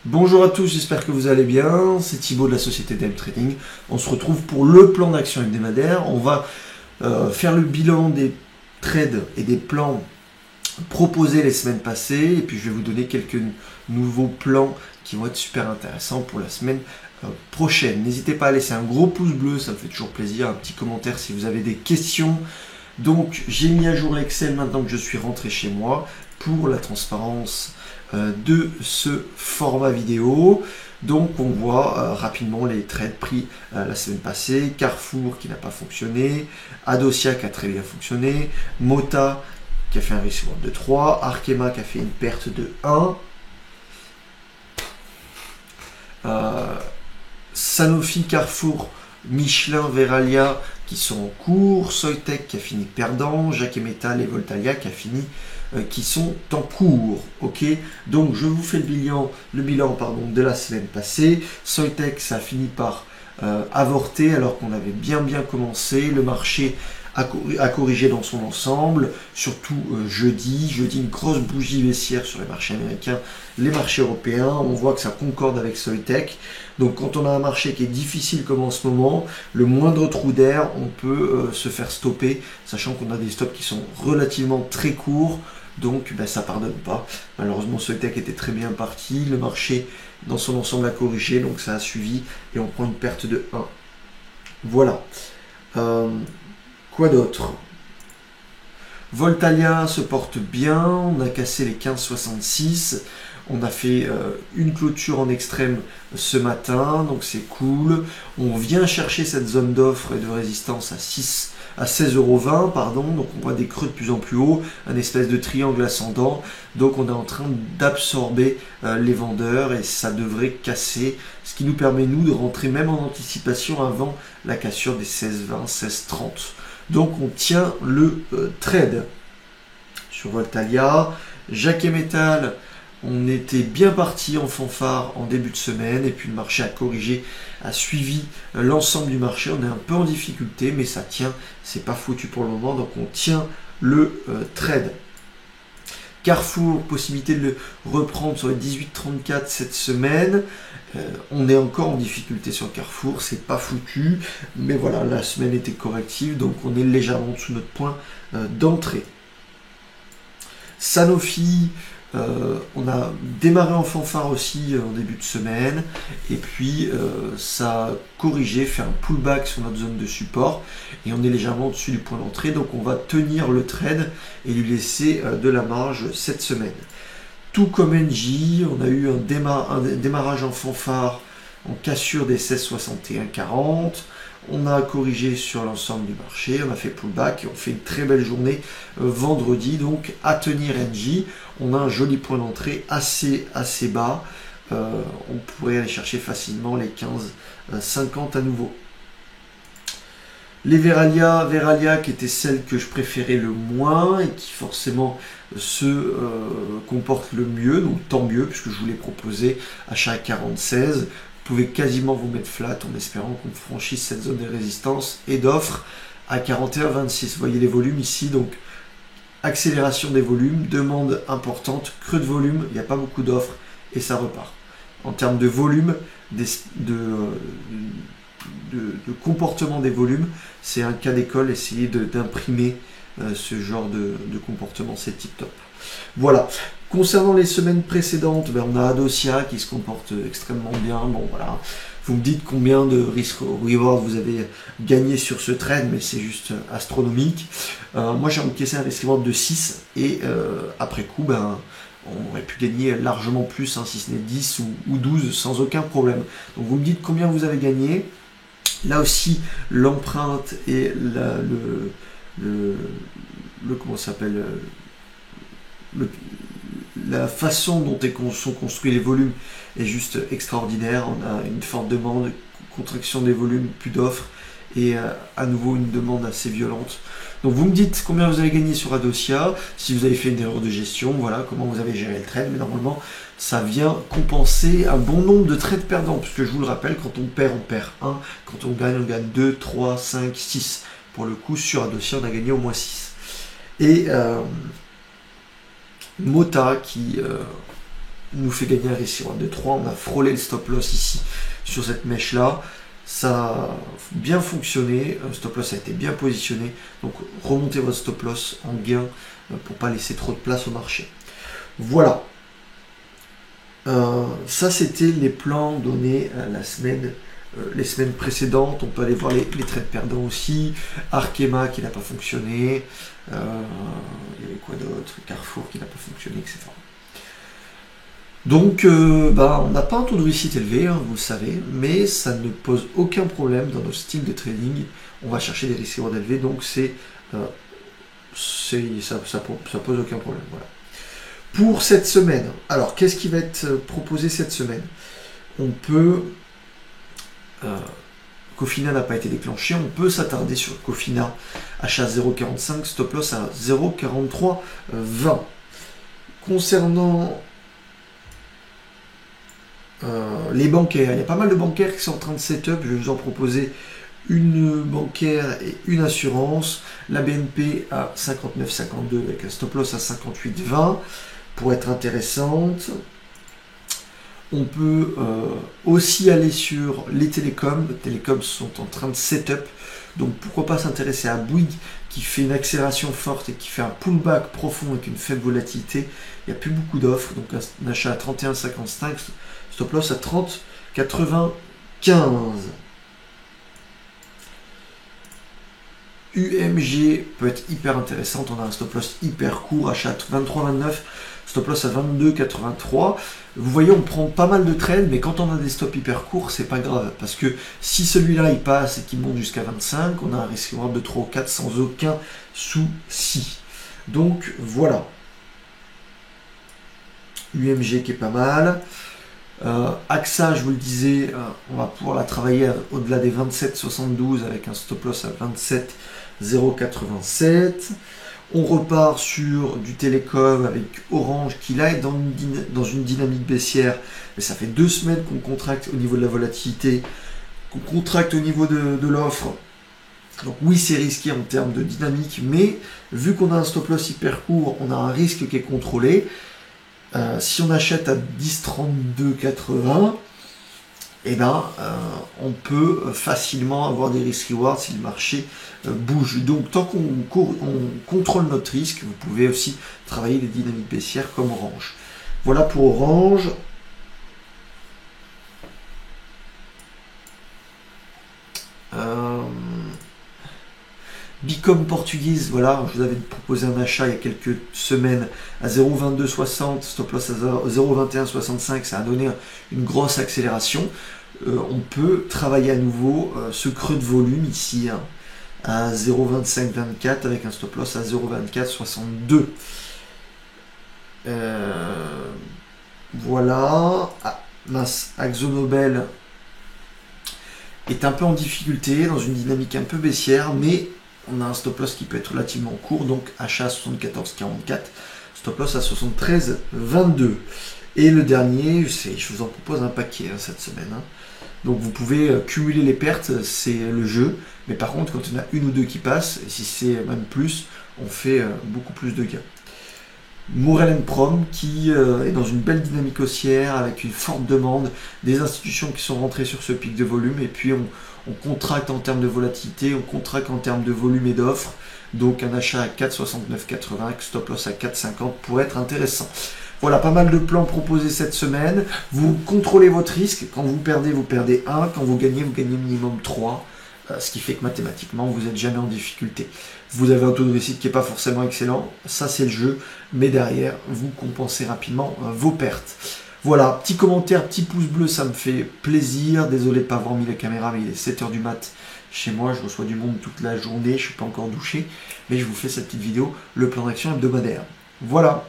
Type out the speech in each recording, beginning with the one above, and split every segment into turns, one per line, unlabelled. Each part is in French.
Bonjour à tous, j'espère que vous allez bien, c'est Thibaut de la société DM Trading. On se retrouve pour le plan d'action hebdomadaire. On va faire le bilan des trades et des plans proposés les semaines passées, et puis je vais vous donner quelques nouveaux plans qui vont être super intéressants pour la semaine prochaine. N'hésitez pas à laisser un gros pouce bleu, ça me fait toujours plaisir, un petit commentaire si vous avez des questions. Donc j'ai mis à jour l'Excel maintenant que je suis rentré chez moi pour la transparence de ce format vidéo. Donc on voit rapidement les trades pris la semaine passée. Carrefour qui n'a pas fonctionné, Adosia qui a très bien fonctionné, Mota qui a fait un risk reward de 3, Arkema qui a fait une perte de 1, Sanofi, Carrefour, Michelin, Verallia qui sont en cours, Soitec qui a fini perdant, Jacques Metal et Voltalia qui sont en cours. Ok, donc je vous fais le bilan de la semaine passée. Soitec, ça a fini par avorter alors qu'on avait bien commencé. Le marché a corrigé dans son ensemble, surtout jeudi, une grosse bougie baissière sur les marchés américains, les marchés européens. On voit que ça concorde avec Soitec. Donc quand on a un marché qui est difficile comme en ce moment, le moindre trou d'air, on peut se faire stopper, sachant qu'on a des stops qui sont relativement très courts. Donc ça pardonne pas. Malheureusement, Soitec était très bien parti. Le marché dans son ensemble a corrigé, donc ça a suivi et on prend une perte de 1. Voilà. Quoi d'autre? Voltalia se porte bien. On a cassé les 15,66. On a fait une clôture en extrême ce matin, donc c'est cool. On vient chercher cette zone d'offre et de résistance à 16,20 €, donc on voit des creux de plus en plus haut, un espèce de triangle ascendant, donc on est en train d'absorber les vendeurs et ça devrait casser, ce qui nous permet nous de rentrer même en anticipation avant la cassure des 16,20, 16,30. Donc on tient le trade sur Voltalia. Jacques Metal, on était bien parti en fanfare en début de semaine et puis le marché a corrigé, a suivi l'ensemble du marché. On est un peu en difficulté mais ça tient, c'est pas foutu pour le moment, donc on tient le trade. Carrefour, possibilité de le reprendre sur les 18,34 cette semaine. On est encore en difficulté sur Carrefour, c'est pas foutu, mais voilà, la semaine était corrective, donc on est légèrement sous notre point d'entrée. Sanofi, on a démarré en fanfare aussi en début de semaine, et puis ça a corrigé, fait un pullback sur notre zone de support, et on est légèrement au-dessus du point d'entrée, donc on va tenir le trade et lui laisser de la marge cette semaine. Tout comme NJ, on a eu un démarrage en fanfare, en cassure des 16,61,40. On a corrigé sur l'ensemble du marché, on a fait pullback et on fait une très belle journée vendredi. Donc à tenir NJ, on a un joli point d'entrée assez bas. On pourrait aller chercher facilement les 15,50 à nouveau. Les Verallia qui était celle que je préférais le moins et qui forcément se comporte le mieux, donc tant mieux puisque je vous l'ai proposé achat à 46. Vous pouvez quasiment vous mettre flat en espérant qu'on franchisse cette zone de résistance et d'offre à 41,26. Vous voyez les volumes ici, donc accélération des volumes, demande importante, creux de volume, il n'y a pas beaucoup d'offres et ça repart. En termes de volume, de comportement des volumes, c'est un cas d'école, essayer d'imprimer ce genre de comportement, c'est tip top. Voilà. Concernant les semaines précédentes, on a Adosia qui se comporte extrêmement bien. Bon voilà, vous me dites combien de risk reward vous avez gagné sur ce trade, mais c'est juste astronomique. Moi j'ai encaissé un risk reward de 6 et après coup, on aurait pu gagner largement plus, hein, si ce n'est 10 ou 12 sans aucun problème. Donc vous me dites combien vous avez gagné. Là aussi, l'empreinte et comment ça s'appelle, la façon dont sont construits les volumes est juste extraordinaire. On a une forte demande, contraction des volumes, plus d'offres et à nouveau une demande assez violente. Donc vous me dites combien vous avez gagné sur Adosia, si vous avez fait une erreur de gestion, voilà comment vous avez géré le trade, mais normalement ça vient compenser un bon nombre de trades perdants, puisque je vous le rappelle, quand on perd 1, quand on gagne 2, 3, 5, 6. Pour le coup sur Adosia on a gagné au moins 6. Et Mota qui nous fait gagner un risque reward de 3. On a frôlé le stop loss ici sur cette mèche là. Ça a bien fonctionné, le stop loss a été bien positionné, donc remontez votre stop loss en gain pour pas laisser trop de place au marché. Voilà, ça c'était les plans donnés la semaine, les semaines précédentes. On peut aller voir les trades perdants aussi, Arkema qui n'a pas fonctionné, il y avait quoi d'autre, Carrefour qui n'a pas fonctionné, etc. Donc, on n'a pas un taux de réussite élevé, hein, vous le savez, mais ça ne pose aucun problème dans nos styles de trading. On va chercher des risques reward élevés, donc ça pose aucun problème. Voilà. Pour cette semaine, alors qu'est-ce qui va être proposé cette semaine? On peut, Cofina n'a pas été déclenché, on peut s'attarder sur Cofina, achat 0,45, stop loss à 0,4320. Concernant les bancaires, il y a pas mal de bancaires qui sont en train de setup. Je vais vous en proposer une bancaire et une assurance. La BNP à 59,52 avec un stop loss à 58,20 pour être intéressante. On peut aussi aller sur les télécoms. Les télécoms sont en train de setup, donc pourquoi pas s'intéresser à Bouygues qui fait une accélération forte et qui fait un pullback profond avec une faible volatilité. Il n'y a plus beaucoup d'offres, donc un achat à 31,55, stop loss à 30,95. UMG peut être hyper intéressante, on a un stop loss hyper court, achat à 23,29, stop loss à 22,83. Vous voyez, on prend pas mal de trades, mais quand on a des stops hyper courts, c'est pas grave, parce que si celui-là il passe et qu'il monte jusqu'à 25, on a un risque reward de 3 ou 4 sans aucun souci. Donc voilà. UMG qui est pas mal. AXA, je vous le disais, on va pouvoir la travailler au-delà des 27,72 avec un stop loss à 27,087. On repart sur du télécom avec Orange qui là est dans une dynamique baissière, mais ça fait 2 semaines qu'on contracte au niveau de la volatilité, qu'on contracte au niveau de l'offre. Donc oui, c'est risqué en termes de dynamique, mais vu qu'on a un stop loss hyper court, on a un risque qui est contrôlé. Si on achète à 10,32,80, on peut facilement avoir des risques rewards si le marché bouge. Donc tant qu'on contrôle notre risque, vous pouvez aussi travailler les dynamiques baissières comme Orange. Voilà pour Orange. Bicom portugaise, voilà, je vous avais proposé un achat il y a quelques semaines à 0,2260, stop loss à 0,2165, ça a donné une grosse accélération. On peut travailler à nouveau ce creux de volume ici hein, à 0,2524 avec un stop loss à 0,2462. Voilà, AkzoNobel est un peu en difficulté, dans une dynamique un peu baissière, mais on a un stop loss qui peut être relativement court, donc achat à 74,44, stop loss à 73,22. Et le dernier, je vous en propose un paquet cette semaine. Hein. Donc vous pouvez cumuler les pertes, c'est le jeu, mais par contre quand on a une ou deux qui passent, et si c'est même plus, on fait beaucoup plus de gains. Maurel & Prom qui est dans une belle dynamique haussière avec une forte demande, des institutions qui sont rentrées sur ce pic de volume et puis on contracte en termes de volatilité, on contracte en termes de volume et d'offres, donc un achat à 4,69,80, stop loss à 4,50 pour être intéressant. Voilà, pas mal de plans proposés cette semaine. Vous contrôlez votre risque, quand vous perdez 1, quand vous gagnez minimum 3. Ce qui fait que mathématiquement, vous n'êtes jamais en difficulté. Vous avez un taux de réussite qui n'est pas forcément excellent, ça c'est le jeu, mais derrière, vous compensez rapidement vos pertes. Voilà, petit commentaire, petit pouce bleu, ça me fait plaisir. Désolé de ne pas avoir mis la caméra, mais il est 7h du mat chez moi, je reçois du monde toute la journée, je ne suis pas encore douché, mais je vous fais cette petite vidéo, le plan d'action hebdomadaire. Voilà,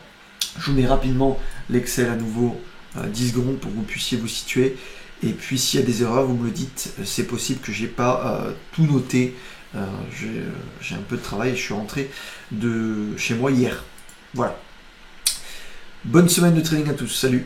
je vous mets rapidement l'Excel à nouveau 10 secondes pour que vous puissiez vous situer. Et puis s'il y a des erreurs, vous me le dites, c'est possible que j'ai pas tout noté. J'ai un peu de travail et je suis rentré de chez moi hier. Voilà. Bonne semaine de trading à tous, salut!